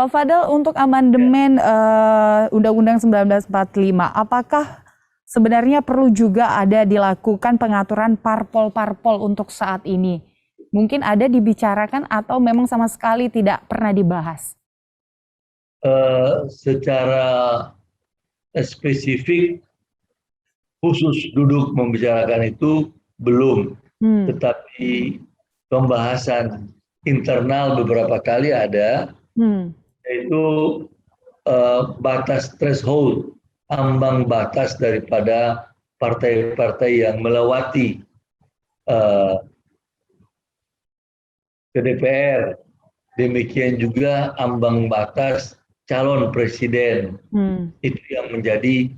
Pak Fadel, untuk amandemen Undang-Undang 1945, apakah sebenarnya perlu juga ada dilakukan pengaturan parpol-parpol untuk saat ini? Mungkin ada dibicarakan atau memang sama sekali tidak pernah dibahas? Secara spesifik khusus duduk membicarakan itu belum, tetapi pembahasan internal beberapa kali ada, yaitu batas threshold, ambang batas daripada partai-partai yang melewati ke DPR. Demikian juga ambang batas calon presiden. Itu yang menjadi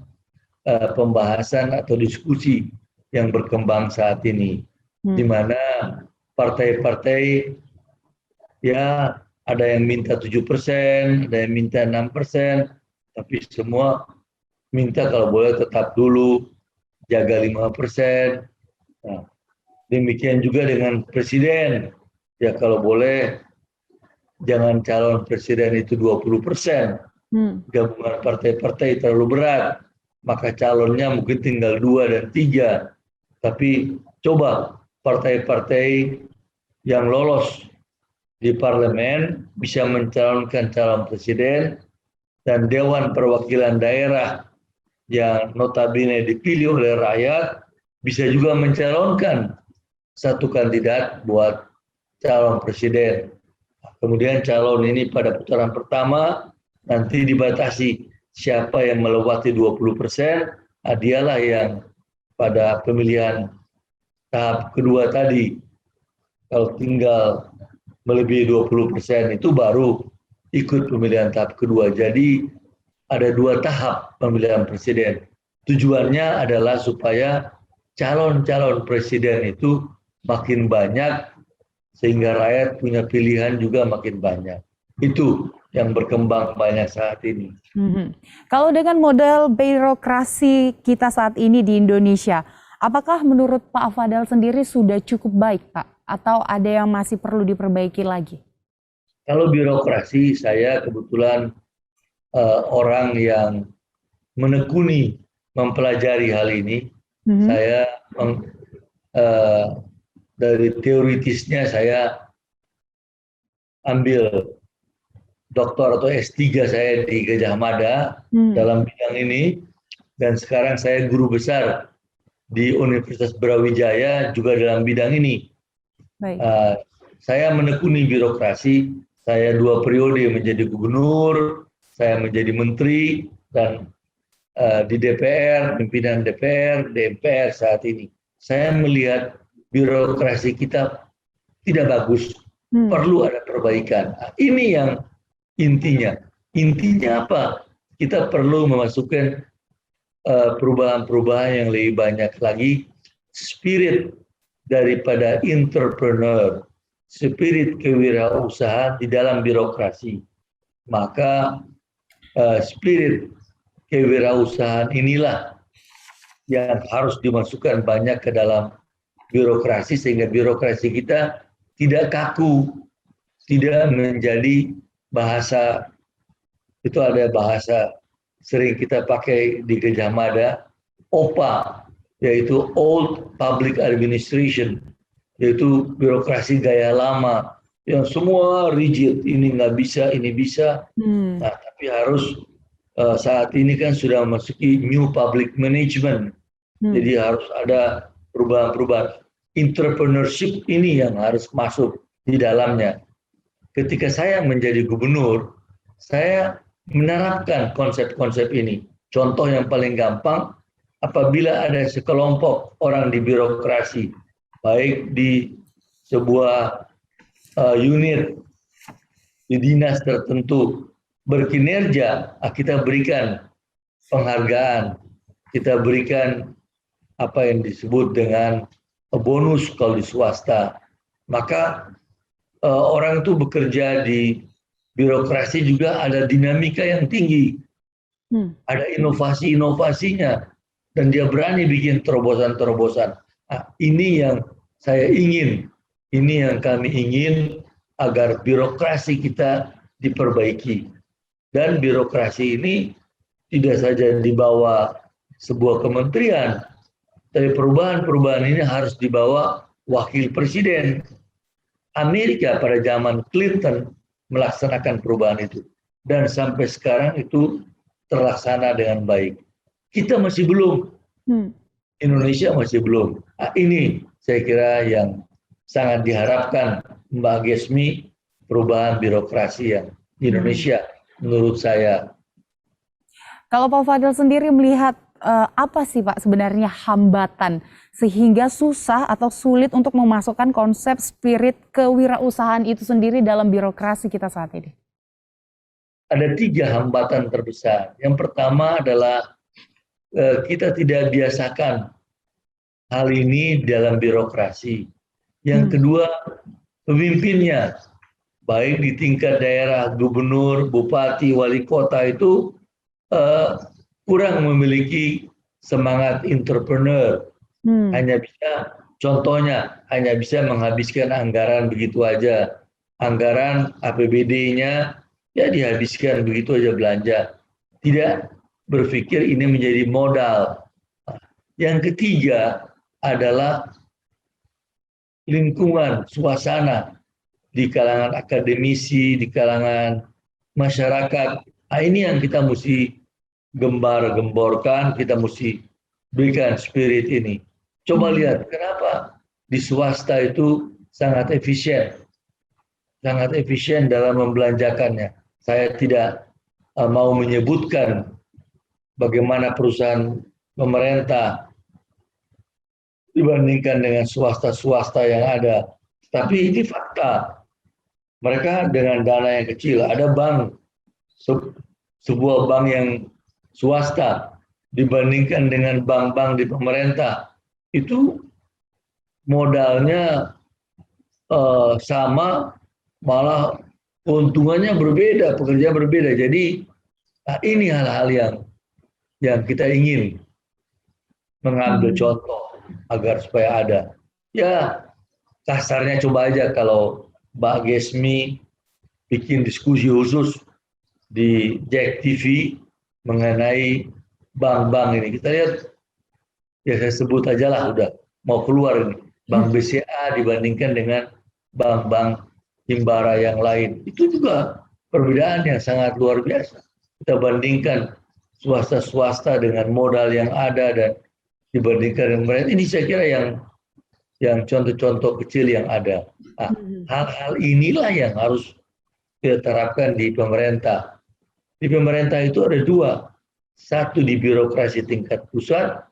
pembahasan atau diskusi yang berkembang saat ini, di mana partai-partai ya ada yang minta 7%, ada yang minta 6%, tapi semua minta kalau boleh tetap dulu jaga 5%. Nah, demikian juga dengan presiden, ya kalau boleh jangan calon presiden itu 20%. Gabungan partai-partai terlalu berat, maka calonnya mungkin tinggal 2 dan 3. Tapi coba partai-partai yang lolos di parlemen bisa mencalonkan calon presiden, dan Dewan Perwakilan Daerah yang notabene dipilih oleh rakyat bisa juga mencalonkan satu kandidat buat calon presiden. Kemudian calon ini pada putaran pertama nanti dibatasi siapa yang melewati 20%, dialah yang pada pemilihan tahap kedua tadi, kalau tinggal melebihi 20% itu baru ikut pemilihan tahap kedua. Jadi ada 2 tahap pemilihan presiden. Tujuannya adalah supaya calon-calon presiden itu makin banyak, sehingga rakyat punya pilihan juga makin banyak. Itu yang berkembang banyak saat ini. Kalau dengan model birokrasi kita saat ini di Indonesia, apakah menurut Pak Fadel sendiri sudah cukup baik, Pak? Atau ada yang masih perlu diperbaiki lagi? Kalau birokrasi, saya kebetulan orang yang menekuni mempelajari hal ini. Saya dari teoritisnya saya ambil doktor atau S3 saya di Gajah Mada dalam bidang ini, dan sekarang saya guru besar di Universitas Brawijaya juga dalam bidang ini. Saya menekuni birokrasi, saya 2 periode menjadi gubernur, saya menjadi menteri, dan di DPR, pimpinan DPR, DPR saat ini. Saya melihat birokrasi kita tidak bagus, perlu ada perbaikan. Ini yang intinya. Intinya apa? Kita perlu memasukkan perubahan-perubahan yang lebih banyak lagi, spirit daripada entrepreneur, spirit kewirausahaan di dalam birokrasi. Maka spirit kewirausahaan inilah yang harus dimasukkan banyak ke dalam birokrasi, sehingga birokrasi kita tidak kaku, tidak menjadi bahasa, itu ada bahasa sering kita pakai di Gajah Mada, OPA, yaitu Old Public Administration, yaitu birokrasi gaya lama, yang semua rigid, ini nggak bisa, ini bisa. Nah, tapi harus saat ini kan sudah memasuki New Public Management, jadi harus ada perubahan-perubahan. Entrepreneurship ini yang harus masuk di dalamnya. Ketika saya menjadi gubernur, saya menerapkan konsep-konsep ini. Contoh yang paling gampang, apabila ada sekelompok orang di birokrasi, baik di sebuah unit, di dinas tertentu, berkinerja, kita berikan penghargaan, kita berikan apa yang disebut dengan bonus kalau di swasta. Maka orang itu bekerja di birokrasi juga ada dinamika yang tinggi, ada inovasi-inovasinya, dan dia berani bikin terobosan-terobosan. Nah, ini yang saya ingin, ini yang kami ingin, agar birokrasi kita diperbaiki. Dan birokrasi ini tidak saja di bawah sebuah kementerian, tapi perubahan-perubahan ini harus dibawa wakil presiden. Amerika pada zaman Clinton melaksanakan perubahan itu. Dan sampai sekarang itu terlaksana dengan baik. Kita masih belum. Indonesia masih belum. Nah, ini saya kira yang sangat diharapkan Mbak Gesmi, perubahan birokrasi yang di Indonesia menurut saya. Kalau Pak Fadel sendiri melihat apa sih Pak sebenarnya hambatan sehingga susah atau sulit untuk memasukkan konsep spirit kewirausahaan itu sendiri dalam birokrasi kita saat ini? Ada 3 hambatan terbesar. Yang pertama adalah kita tidak biasakan hal ini dalam birokrasi. Yang kedua, pemimpinnya, baik di tingkat daerah, gubernur, bupati, wali kota itu kurang memiliki semangat entrepreneur. Contohnya, hanya bisa menghabiskan anggaran begitu aja. Anggaran APBD-nya ya dihabiskan begitu aja belanja. Tidak berpikir ini menjadi modal. Yang ketiga adalah lingkungan, suasana di kalangan akademisi, di kalangan masyarakat. Nah, ini yang kita mesti gembar-gemborkan, kita mesti berikan spirit ini. Coba lihat kenapa di swasta itu sangat efisien dalam membelanjakannya. Saya tidak mau menyebutkan bagaimana perusahaan pemerintah dibandingkan dengan swasta-swasta yang ada. Tapi ini fakta. Mereka dengan dana yang kecil, ada bank, sebuah bank yang swasta dibandingkan dengan bank-bank di pemerintah, itu modalnya sama, malah keuntungannya berbeda, pekerjaan berbeda. Jadi ini hal-hal yang kita ingin mengambil contoh agar supaya ada. Ya kasarnya coba aja kalau Mbak Gesmi bikin diskusi khusus di Jack TV mengenai bank-bank ini. Kita lihat, ya saya sebut aja lah udah mau keluar ini. Bank BCA dibandingkan dengan bank-bank himbara yang lain. Itu juga perbedaan yang sangat luar biasa. Kita bandingkan swasta-swasta dengan modal yang ada dan dibandingkan dengan mereka. Ini saya kira yang contoh-contoh kecil yang ada. Nah, hal-hal inilah yang harus kita terapkan di pemerintah. Di pemerintah itu ada 2. Satu di birokrasi tingkat pusat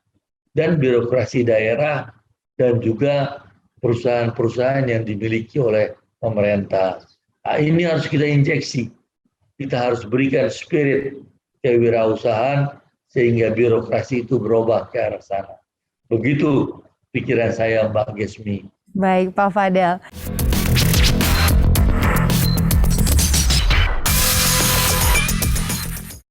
dan birokrasi daerah dan juga perusahaan-perusahaan yang dimiliki oleh pemerintah. Nah, ini harus kita injeksi. Kita harus berikan spirit kewirausahaan sehingga birokrasi itu berubah ke arah sana. Begitu pikiran saya, Mbak Gesmi. Baik, Pak Fadel.